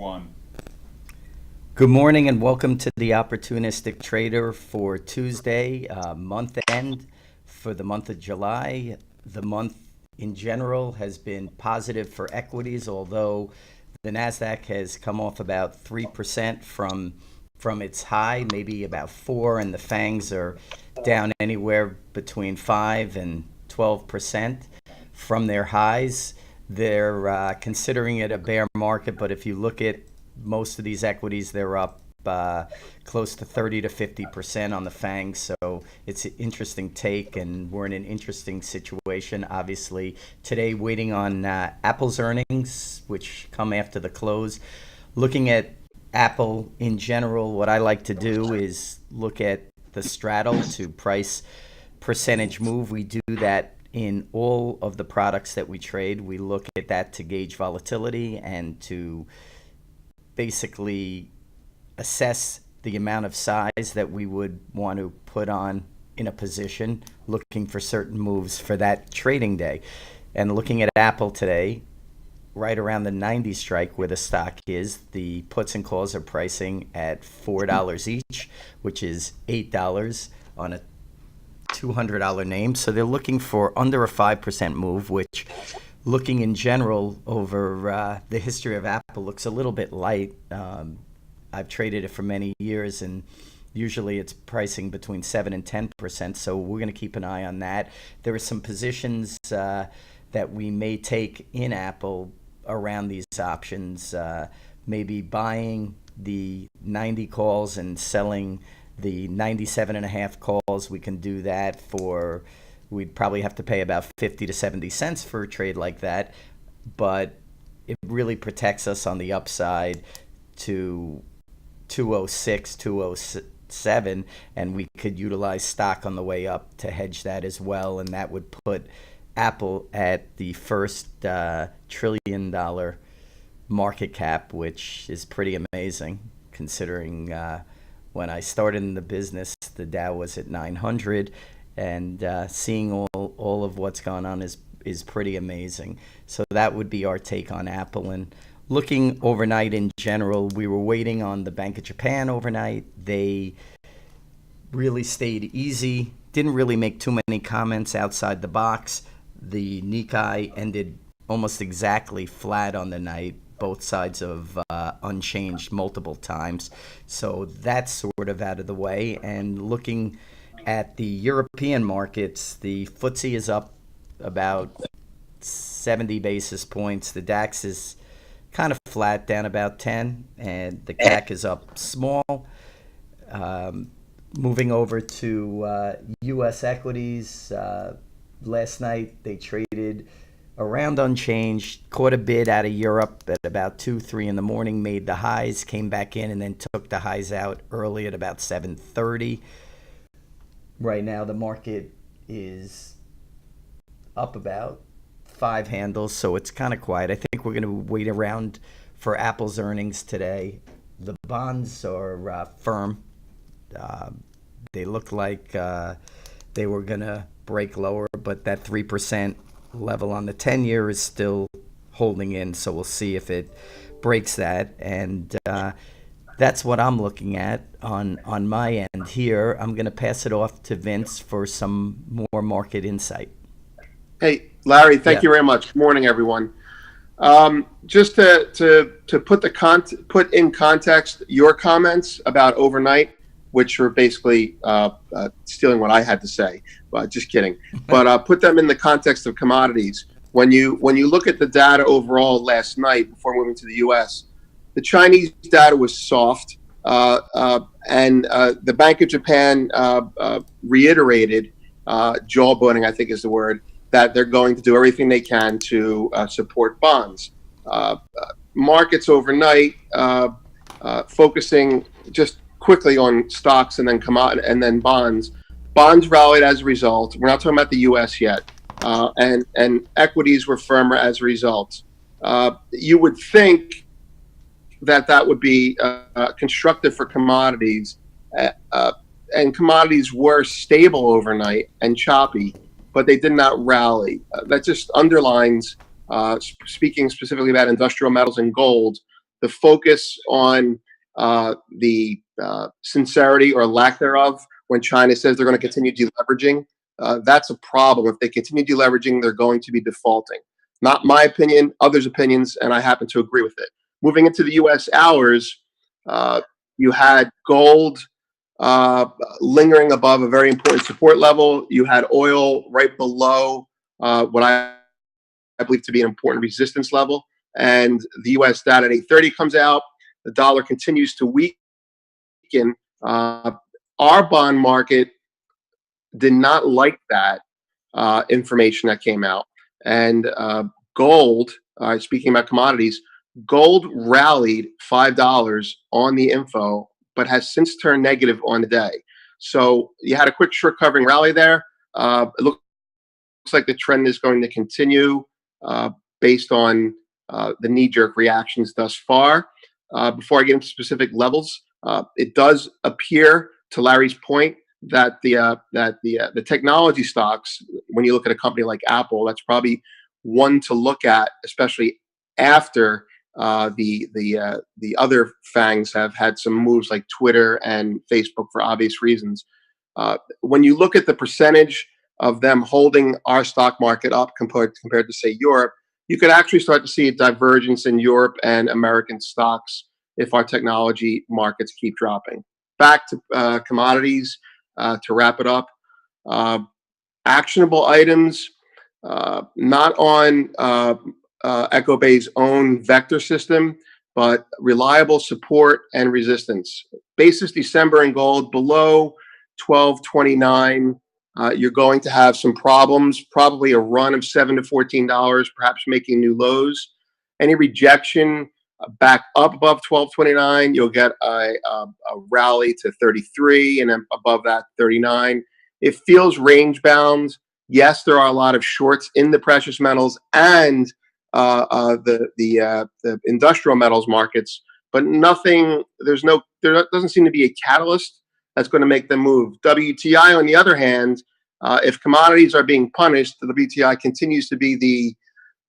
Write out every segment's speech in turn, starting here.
one. Good morning and welcome to the Opportunistic Trader for Tuesday, month end for the month of July. The month in general has been positive for equities, although the Nasdaq has come off about 3% from its high, maybe about 4, and the FANGs are down anywhere between 5 and 12% from their highs. They're considering it a bear market, but if you look at most of these equities, they're up close to 30 to 50% on the FANG. So it's an interesting take, and we're in an interesting situation. Obviously, today waiting on Apple's earnings, which come after the close. Looking at Apple in general, what I like to do is look at the straddle to price percentage move. We do that in all of the products that we trade. We look at that to gauge volatility and to basically assess the amount of size that we would want to put on in a position, looking for certain moves for that trading day. And looking at Apple today, right around the 90 strike where the stock is, the puts and calls are pricing at $4 each, which is $8 on a $200 name. So they're looking for under a 5% move, which, looking in general over the history of Apple, looks a little bit light. I've traded it for many years, and usually it's pricing between 7 and 10%. So we're going to keep an eye on that. There are some positions that we may take in Apple around these options, maybe buying the 90 calls and selling the 97 and a half calls. We can do that for, we'd probably have to pay about 50 to 70 cents for a trade like that, but it really protects us on the upside to 206, 207, and we could utilize stock on the way up to hedge that as well, and that would put Apple at the first $1 trillion market cap, which is pretty amazing considering when I started in the business, the Dow was at 900, and seeing all of what's gone on is pretty amazing. So that would be our take on Apple. And looking overnight in general, we were waiting on the Bank of Japan overnight. They really stayed easy, didn't really make too many comments outside the box. The Nikkei ended almost exactly flat on the night, both sides of unchanged multiple times. So that's sort of out of the way. And looking at the European markets, the FTSE is up about 70 basis points. The DAX is kind of flat, down about 10, and the CAC is up small. Moving over to U.S. equities, last night they traded around unchanged, caught a bid out of Europe at about 2, 3 in the morning, made the highs, came back in, and then took the highs out early at about 7:30. Right now the market is up about 5 handles, so it's kind of quiet. I think we're going to wait around for Apple's earnings today. The bonds are firm. They look like they were going to break lower, but that 3% level on the 10-year is still holding in, so we'll see if it breaks that. And that's what I'm looking at on my end here. I'm going to pass it off to Vince for some more market insight. Hey, Larry, thank you very much. Good morning, everyone. Just to put in context your comments about overnight, which were basically stealing what I had to say. Just kidding. But put them in the context of commodities. When you look at the data overall last night before moving to the U.S., the Chinese data was soft, and the Bank of Japan reiterated, jawboning I think is the word, that they're going to do everything they can to support bonds. Markets overnight, focusing just quickly on stocks and then bonds. Bonds rallied as a result. We're not talking about the U.S. yet, and equities were firmer as a result. You would think that would be constructive for commodities, and commodities were stable overnight and choppy, but they did not rally. That just underlines, speaking specifically about industrial metals and gold, the focus on the sincerity or lack thereof when China says they're going to continue deleveraging. That's a problem. If they continue deleveraging, they're going to be defaulting. Not my opinion, others' opinions, and I happen to agree with it. Moving into the U.S. hours, you had gold lingering above a very important support level. You had oil right below what I believe to be an important resistance level. And the U.S. data at 8:30 comes out. The dollar continues to weaken. Our bond market did not like that information that came out. And gold, speaking about commodities, gold rallied $5 on the info, but has since turned negative on the day. So you had a quick short covering rally there. It looks like the trend is going to continue based on the knee-jerk reactions thus far. Before I get into specific levels, it does appear, to Larry's point, that the technology stocks, when you look at a company like Apple, that's probably one to look at, especially after the other fangs have had some moves like Twitter and Facebook for obvious reasons. When you look at the percentage of them holding our stock market up compared to say Europe, you could actually start to see a divergence in Europe and American stocks if our technology markets keep dropping. Back to commodities to wrap it up. Actionable items, not on EchoBay's own vector system, but reliable support and resistance. Basis December in gold below 1229. You're going to have some problems, probably a run of $7 to $14, perhaps making new lows. Any rejection back up above 1229, you'll get a rally to 33, and then above that 39. It feels range bound. Yes, there are a lot of shorts in the precious metals and the industrial metals markets, but nothing. There doesn't seem to be a catalyst that's going to make them move. WTI, on the other hand, if commodities are being punished, the WTI continues to be the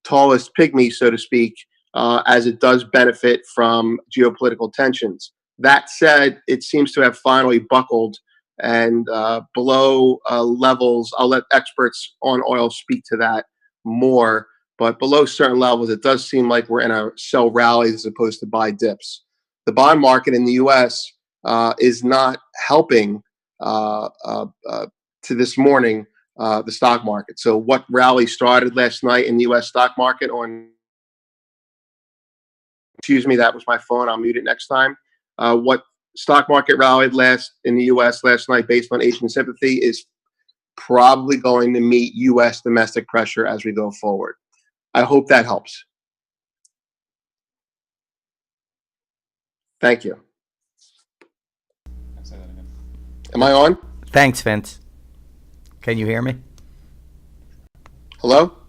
tallest pygmy, so to speak, as it does benefit from geopolitical tensions. That said, it seems to have finally buckled, and below levels, I'll let experts on oil speak to that more, but below certain levels, it does seem like we're in a sell rally as opposed to buy dips. The bond market in the U.S. Is not helping to this morning the stock market. So what rally started last night in the U.S. stock market that was my phone. I'll mute it next time. What stock market rallied in the U.S. last night based on Asian sympathy is probably going to meet U.S. domestic pressure as we go forward. I hope that helps. Thank you. Say that again. Am I on? Thanks, Vince. Can you hear me? Hello?